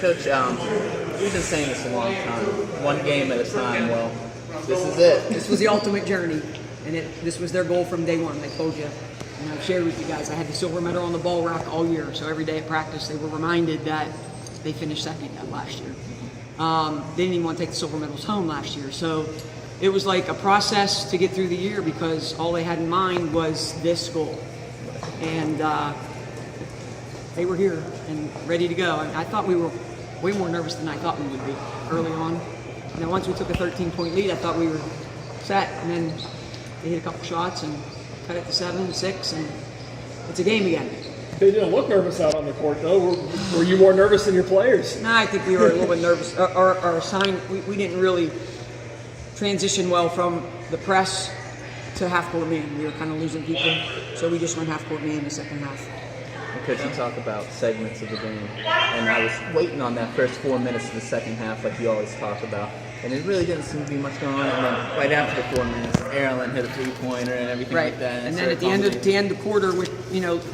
Coach, we've been saying this a long time. One game at a time. Well, this is it. This was the ultimate journey, and this was their goal from day one. I told you, and I've shared with you guys, I had the silver medal on the ball rack all year, so every day at practice they were reminded that they finished second last year. They didn't even want to take the silver medals home last year, so it was like a process to get through the year because all they had in mind was this goal. And they were here and ready to go. I thought we were way more nervous than I thought we would be early on. And then once we took a 13-point lead, I thought we were set. And then they hit a couple shots and cut it to 7, 6, and it's a game again. They didn't look nervous out on the court, though. Were you more nervous than your players? No, I think we were a little bit nervous. Our sign, we didn't really transition well from the press to half-court man. We were kind of losing people, so we just went half-court man in the second half. Could you talk about segments of the game? And I was waiting on that first 4 minutes of the second half like you always talk about. And it really didn't seem to be much going on. And then right after the 4 minutes, Erlen hit a three-pointer and everything like that. And then at the end of the quarter, with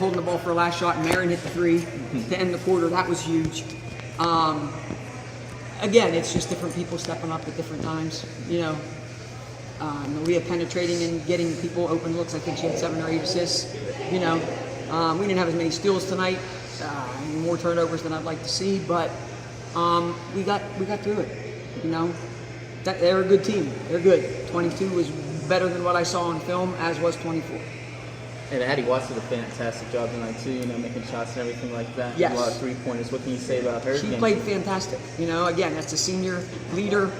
holding the ball for a last shot, and Marin hit the three to end the quarter. That was huge. Again, it's just different people stepping up at different times. Maria penetrating and getting people open looks. I think she had 7 or 8 assists. We didn't have as many steals tonight, more turnovers than I'd like to see, but we got through it. They're a good team. They're good. 22 was better than what I saw on film, as was 24. And Addie Watts did a fantastic job tonight too, making shots and everything like that. Yes. A lot of three-pointers. What can you say about her? She played fantastic. Again, that's a senior leader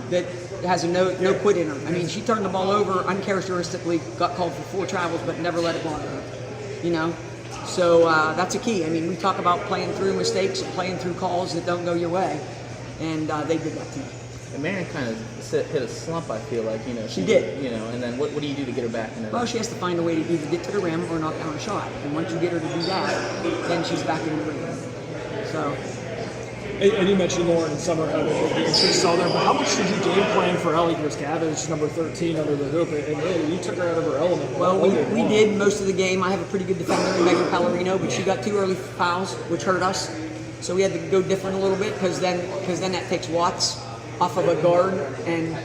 that has a no quit in her. I mean, she turned the ball over uncharacteristically, got called for 4 travels, but never let it bother her. So that's a key. I mean, we talk about playing through mistakes and playing through calls that don't go your way, and they did that tonight. And Marin kind of hit a slump, I feel like, She did. And then what do you do to get her back in there? Well, she has to find a way to either get to the rim or knock down a shot. And once you get her to do that, then she's back in the rim. So. And you mentioned Lauren Summer having the assists all there, but how much did you game plan for Ellie Grybowski, number 13 under the hoop, and really you took her out of her element? Well, we did most of the game. I have a pretty good defender in Megan Pallarino, but she got 2 early fouls, which hurt us. So we had to go different a little bit because then that takes Watts off of a guard and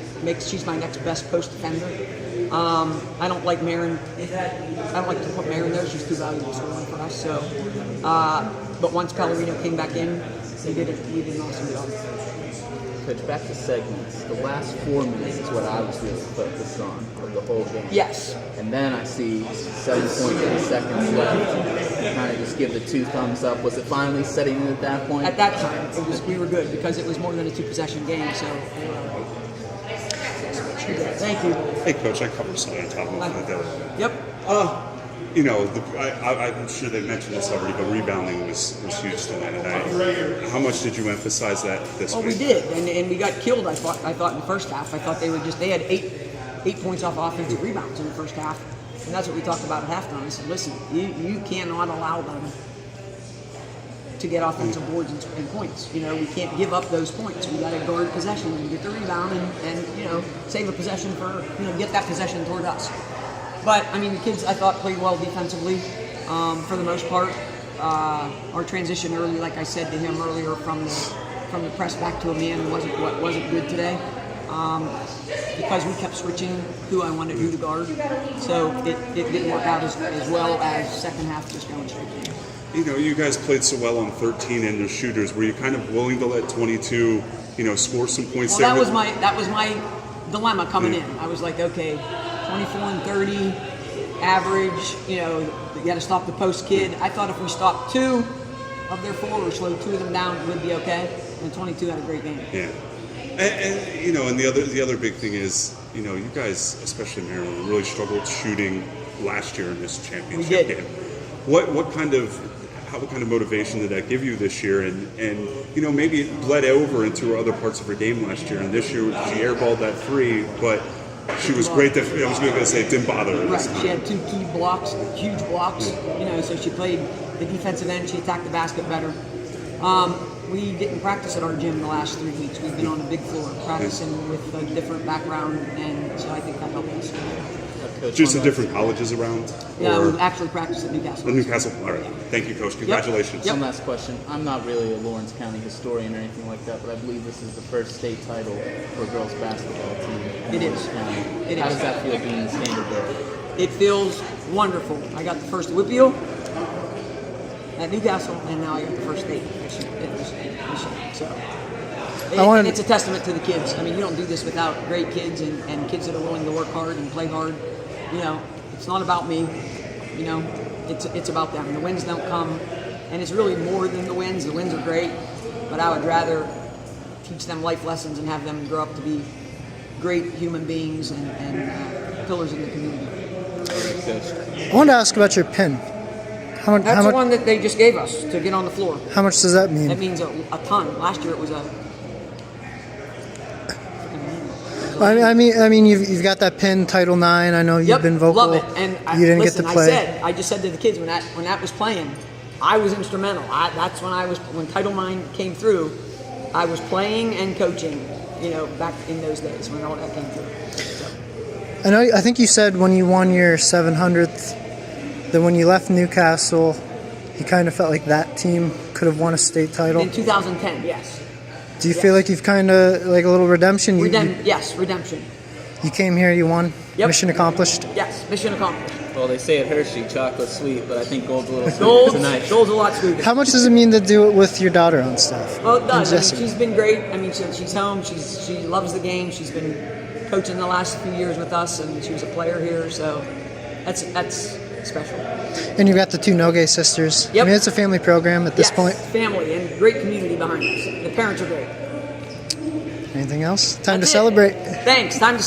she's my next best post defender. I don't like Marin. I don't like to put Marin there. She's too valuable scoring for us. So, but once Pallarino came back in, we did an awesome job. Coach, back to segments. The last 4 minutes is what I was really focused on of the whole game. Yes. And then I see 7.3 seconds left. Kind of just give the 2 thumbs up. Was it finally setting in at that point? At that time, we were good because it was more than a 2-possession game. So. Thank you. Hey, Coach, I covered something on top of that. Yep. I'm sure they mentioned this already, but rebounding was huge tonight. And how much did you emphasize that this week? Well, we did, and we got killed. I thought in the first half. I thought they had 8 points off offensive rebounds in the first half, and that's what we talked about at halftime. I said, listen, you cannot allow them to get offensive boards and points. We can't give up those points. We got to guard possession and get the rebound and save a possession for get that possession toward us. But I mean, the kids I thought played well defensively for the most part. Our transition early, like I said to him earlier, from the press back to a man wasn't good today because we kept switching who I wanted who to guard. So it didn't work out as well as second half just going straight in. You guys played so well on 13 and the shooters. Were you kind of willing to let 22, score some points well, there? That was my dilemma coming in. I was like, okay, 24 and 30, average. You got to stop the post kid. I thought if we stopped 2 of their 4 or slowed 2 of them down, it would be okay. And 22 had a great game. Yeah, and the other big thing is, you guys, especially Maryland, really struggled shooting last year in this championship game. What kind of motivation did that give you this year? And maybe it bled over into other parts of her game last year. And this year she airballed that 3, but she was great. I was going to say it didn't bother her. Right. She had 2 key blocks, huge blocks. So she played the defensive end. She attacked the basket better. We didn't practice at our gym the last 3 weeks. We've been on a big floor practicing with a different background, and so I think that helped us. Coach, Just the one different colleges around? Yeah, Or we actually practice at Newcastle. the Newcastle? All right. Thank you, Coach. Congratulations. Yep. One last question. I'm not really a Lawrence County historian or anything like that, but I believe this is the first state title for a girls basketball team in It is. Lawrence County. It How is. does that feel being the standard bearer? It feels wonderful. I got the first Whippeal at Newcastle, and now I got the first state this year. So, and it's a testament to the kids. I mean, you don't do this without great kids and kids that are willing to work hard and play hard. You know, it's not about me. You know, it's about them. The wins don't come, and it's really more than the wins. The wins are great, but I would rather teach them life lessons and have them grow up to be great human beings and pillars in the community. I wanted to ask about your pin. That's the one that they just gave us to get on the floor. How much does that mean? That means a ton. Last year it was a. I mean, you've got that pin, Title IX. I know you've been vocal. Love it. And you didn't get to play. I just said to the kids when that was playing, I was instrumental. That's when Title IX came through, I was playing and coaching. You know, back in those days when all that came through. So. I think you said when you won your 700th, that when you left Newcastle, you kind of felt like that team could have won a state title. In 2010, yes. Do you feel like you've kind of like a little redemption? Yes, redemption. You came here, you won. Yep. Mission accomplished. Yes, mission accomplished. Well, they say at Hershey, chocolate sweet, but I think gold's a little sweet tonight. Gold's a lot sweeter. How much does it mean to do it with your daughter on staff? Well, it does. I Jessica? mean, she's been great. I mean, she's home. She loves the game. She's been coaching the last few years with us, and she was a player here. So that's special. And you've got the two Nogue sisters. Yep. I mean, it's a family program at this point. Family and great community behind us. The parents are great. Anything else? Time That's to it. celebrate. Thanks. Time to